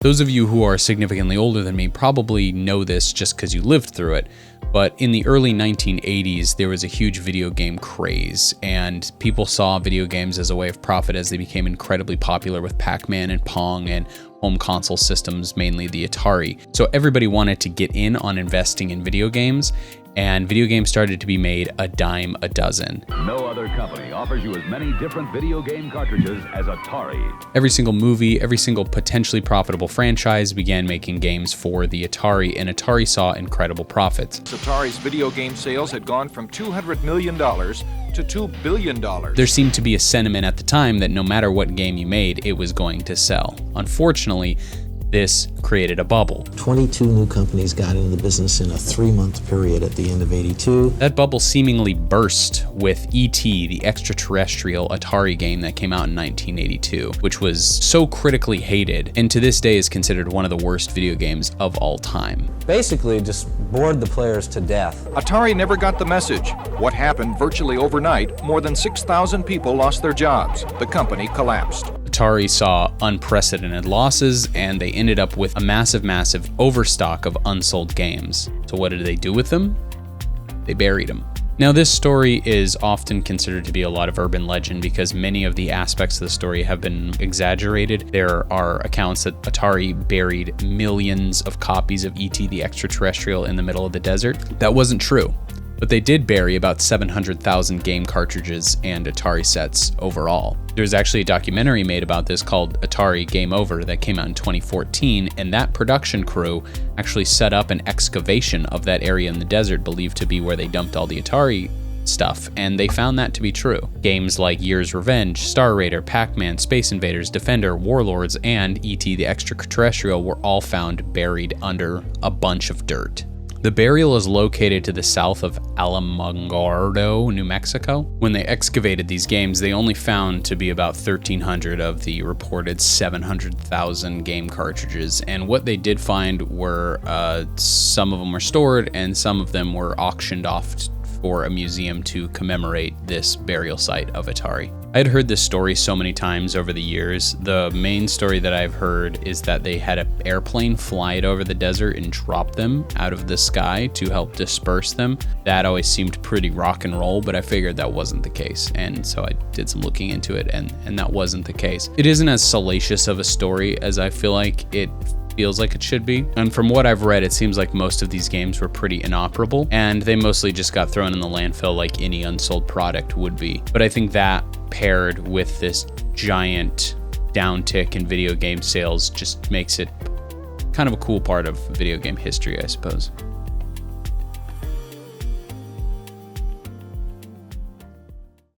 Those of you who are significantly older than me probably know this just because you lived through it. But in the early 1980s, there was a huge video game craze, and people saw video games as a way of profit as they became incredibly popular with Pac-Man and Pong and home console systems, mainly the Atari. So everybody wanted to get in on investing in video games, and video games started to be made a dime a dozen. No other company offers you as many different video game cartridges as Atari. Every single movie, every single potentially profitable franchise began making games for the Atari, and Atari saw incredible profits. Atari's video game sales had gone from $200 million to $2 billion. There seemed to be a sentiment at the time that no matter what game you made, it was going to sell. Unfortunately, this created a bubble. 22 new companies got into the business in a 3-month period at the end of '82. That bubble seemingly burst with E.T., the extraterrestrial Atari game that came out in 1982, which was so critically hated and to this day is considered one of the worst video games of all time. Basically, just bored the players to death. Atari never got the message. What happened virtually overnight, more than 6,000 people lost their jobs. The company collapsed. Atari saw unprecedented losses, and they ended up with a massive overstock of unsold games. So what did they do with them? They buried them. Now, this story is often considered to be a lot of urban legend because many of the aspects of the story have been exaggerated. There are accounts that Atari buried millions of copies of E.T. the Extraterrestrial in the middle of the desert. That wasn't true, but they did bury about 700,000 game cartridges and Atari sets overall. There's actually a documentary made about this called Atari Game Over that came out in 2014, and that production crew actually set up an excavation of that area in the desert believed to be where they dumped all the Atari stuff, and they found that to be true. Games like Year's Revenge, Star Raider, Pac-Man, Space Invaders, Defender, Warlords, and E.T. the Extraterrestrial were all found buried under a bunch of dirt. The burial is located to the south of Alamogordo, New Mexico. When they excavated these games, they only found to be about 1,300 of the reported 700,000 game cartridges. And what they did find were some of them were stored and some of them were auctioned off for a museum to commemorate this burial site of Atari. I had heard this story so many times over the years. The main story that I've heard is that they had an airplane fly it over the desert and drop them out of the sky to help disperse them. That always seemed pretty rock and roll, but I figured that wasn't the case. And so I did some looking into it, and that wasn't the case. It isn't as salacious of a story as I feel like it feels like it should be. And from what I've read, it seems like most of these games were pretty inoperable, and they mostly just got thrown in the landfill like any unsold product would be. But I think that paired with this giant downtick in video game sales just makes it kind of a cool part of video game history, I suppose.